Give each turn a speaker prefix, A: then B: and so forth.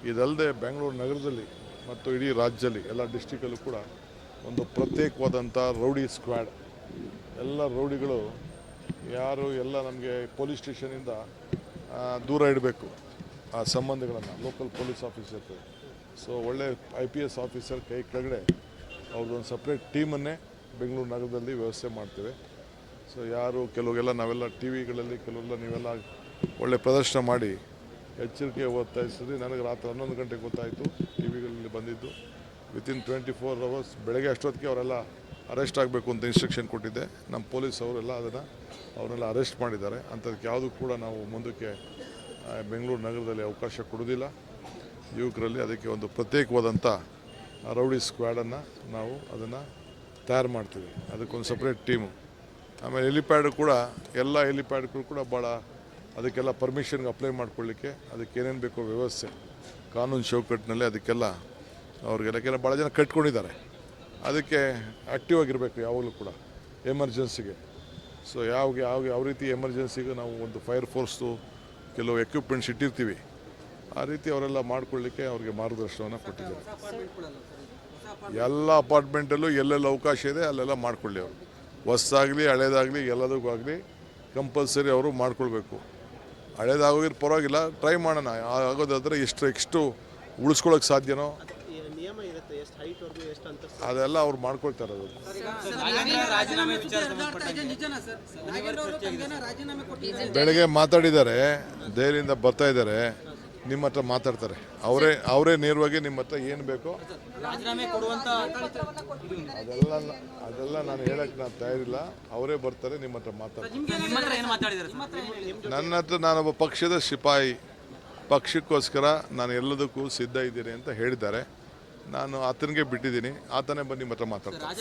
A: ಇದಲ್ಲದೆ ಬೆಂಗಳೂರು ನಗರದಲ್ಲಿ ಮತ್ತು ಇಡೀ ರಾಜ್ಯದಲ್ಲಿ ಎಲ್ಲ ಡಿಸ್ಟಿಕಲ್ಲೂ ಕೂಡ ಒಂದು ಪ್ರತ್ಯೇಕವಾದಂಥ ರೌಡಿ ಸ್ಕ್ವಾಡ್. ಎಲ್ಲ ರೌಡಿಗಳು ಯಾರು ಎಲ್ಲ ನಮಗೆ ಪೊಲೀಸ್ ಸ್ಟೇಷನಿಂದ ದೂರ ಇಡಬೇಕು ಆ ಸಂಬಂಧಗಳನ್ನು ಲೋಕಲ್ ಪೊಲೀಸ್ ಆಫೀಸರ್. ಸೊ ಒಳ್ಳೆ IPS ಆಫೀಸರ್ ಕೈ ಕೆಳಗಡೆ ಅವ್ರದ್ದೊಂದು ಸಪ್ರೇಟ್ ಟೀಮನ್ನೇ ಬೆಂಗಳೂರು ನಗರದಲ್ಲಿ ವ್ಯವಸ್ಥೆ ಮಾಡ್ತೇವೆ. ಸೊ ಯಾರು ಕೆಲವೆಲ್ಲ ನಾವೆಲ್ಲ TV ಗಳಲ್ಲಿ ಕೆಲವೆಲ್ಲ ನೀವೆಲ್ಲ ಒಳ್ಳೆ ಪ್ರದರ್ಶನ ಮಾಡಿ ಎಚ್ಚರಿಕೆ ಒತ್ತಾಯಿಸಿದ್ರಿ. ನನಗೆ ರಾತ್ರಿ 11 ಗಂಟೆಗೆ ಗೊತ್ತಾಯಿತು, TV ಗಳಲ್ಲಿ ಬಂದಿದ್ದು. ವಿತಿನ್ 24 hours ಬೆಳಗ್ಗೆ ಅಷ್ಟೊತ್ತಿಗೆ ಅವರೆಲ್ಲ ಅರೆಸ್ಟ್ ಆಗಬೇಕು ಅಂತ ಇನ್ಸ್ಟ್ರಕ್ಷನ್ ಕೊಟ್ಟಿದ್ದೆ. ನಮ್ಮ ಪೊಲೀಸ್ ಅವರೆಲ್ಲ ಅವರೆಲ್ಲ ಅರೆಸ್ಟ್ ಮಾಡಿದ್ದಾರೆ. ಅಂಥದಕ್ಕೆ ಯಾವುದೂ ಕೂಡ ನಾವು ಮುಂದಕ್ಕೆ ಬೆಂಗಳೂರು ನಗರದಲ್ಲಿ ಅವಕಾಶ ಕೊಡೋದಿಲ್ಲ ಯುವಕರಲ್ಲಿ. ಅದಕ್ಕೆ ಒಂದು ಪ್ರತ್ಯೇಕವಾದಂಥ ರೌಡಿ ಸ್ಕ್ವಾಡನ್ನು ನಾವು ಅದನ್ನು ತಯಾರು ಮಾಡ್ತೀವಿ. ಅದಕ್ಕೊಂದು ಸಪ್ರೇಟ್ ಟೀಮು. ಆಮೇಲೆ ಹೆಲಿಪ್ಯಾಡ್ ಕೂಡ ಎಲ್ಲ ಹೆಲಿಪ್ಯಾಡ್ಗಳು ಕೂಡ ಭಾಳ ಅದಕ್ಕೆಲ್ಲ ಪರ್ಮಿಷನ್ಗೆ ಅಪ್ಲೈ ಮಾಡ್ಕೊಳ್ಳಿಕ್ಕೆ ಅದಕ್ಕೆ ಏನೇನು ಬೇಕೋ ವ್ಯವಸ್ಥೆ ಕಾನೂನು ಚೌಕಟ್ಟಿನಲ್ಲಿ ಅದಕ್ಕೆಲ್ಲ ಅವ್ರಿಗೆಲ್ಲ ಭಾಳ ಜನ ಕಟ್ಕೊಂಡಿದ್ದಾರೆ. ಅದಕ್ಕೆ ಆ್ಯಕ್ಟಿವ್ ಆಗಿರಬೇಕು ಯಾವಾಗಲೂ ಕೂಡ ಎಮರ್ಜೆನ್ಸಿಗೆ. ಸೊ ಯಾವ ರೀತಿ ಎಮರ್ಜೆನ್ಸಿಗೆ ನಾವು ಒಂದು ಫೈರ್ ಫೋರ್ಸ್ದು ಕೆಲವು ಎಕ್ವಿಪ್ಮೆಂಟ್ಸ್ ಇಟ್ಟಿರ್ತೀವಿ, ಆ ರೀತಿ ಅವರೆಲ್ಲ ಮಾಡ್ಕೊಳ್ಳಿಕ್ಕೆ ಅವ್ರಿಗೆ ಮಾರ್ಗದರ್ಶನವನ್ನು ಕೊಟ್ಟಿದ್ದಾರೆ. ಎಲ್ಲ ಅಪಾರ್ಟ್ಮೆಂಟಲ್ಲೂ ಎಲ್ಲೆಲ್ಲ ಅವಕಾಶ ಇದೆ ಅಲ್ಲೆಲ್ಲ ಮಾಡ್ಕೊಳ್ಳಿ. ಅವರು ಹೊಸದಾಗಲಿ ಹಳೇದಾಗಲಿ ಎಲ್ಲದಕ್ಕೂ ಆಗಲಿ ಕಂಪಲ್ಸರಿ ಅವರು ಮಾಡ್ಕೊಳ್ಬೇಕು. ಹಳೇದಾಗೋಗಿರೋ ಪರವಾಗಿಲ್ಲ, ಟ್ರೈ ಮಾಡೋಣ. ಆಗೋದಾದರೆ ಎಷ್ಟು ಉಳಿಸ್ಕೊಳ್ಳೋಕೆ ಸಾಧ್ಯನೋ ಅದೆಲ್ಲ ಅವ್ರು ಮಾಡ್ಕೊಳ್ತಾರೆ. ಅದು ಬೆಳಗ್ಗೆ ಮಾತಾಡಿದ್ದಾರೆ, ದೆಹಲಿಯಿಂದ ಬರ್ತಾ ಇದ್ದಾರೆ, ನಿಮ್ಮ ಹತ್ರ ಮಾತಾಡ್ತಾರೆ. ಅವರೇ ನೇರವಾಗಿ ನಿಮ್ಮ ಹತ್ರ ಏನು ಬೇಕೋ ಅದೆಲ್ಲ ನಾನು ಹೇಳಕ್ಕೆ ನಾನು ತಯಾರಿಲ್ಲ. ಅವರೇ ಬರ್ತಾರೆ, ನಿಮ್ಮ ಹತ್ರ ಮಾತಾಡ್ತಾರೆ. ನನ್ನ ಹತ್ರ ನಾನೊಬ್ಬ ಪಕ್ಷದ ಸಿಪಾಯಿ, ಪಕ್ಷಕ್ಕೋಸ್ಕರ ನಾನು ಎಲ್ಲದಕ್ಕೂ ಸಿದ್ಧ ಇದ್ದೀನಿ ಅಂತ ಹೇಳಿದ್ದಾರೆ. ನಾನು ಆತನಿಗೆ ಬಿಟ್ಟಿದ್ದೀನಿ, ಆತನೇ ಬಂದು ನಿಮ್ಮ ಹತ್ರ ಮಾತಾಡ್ತಾರೆ.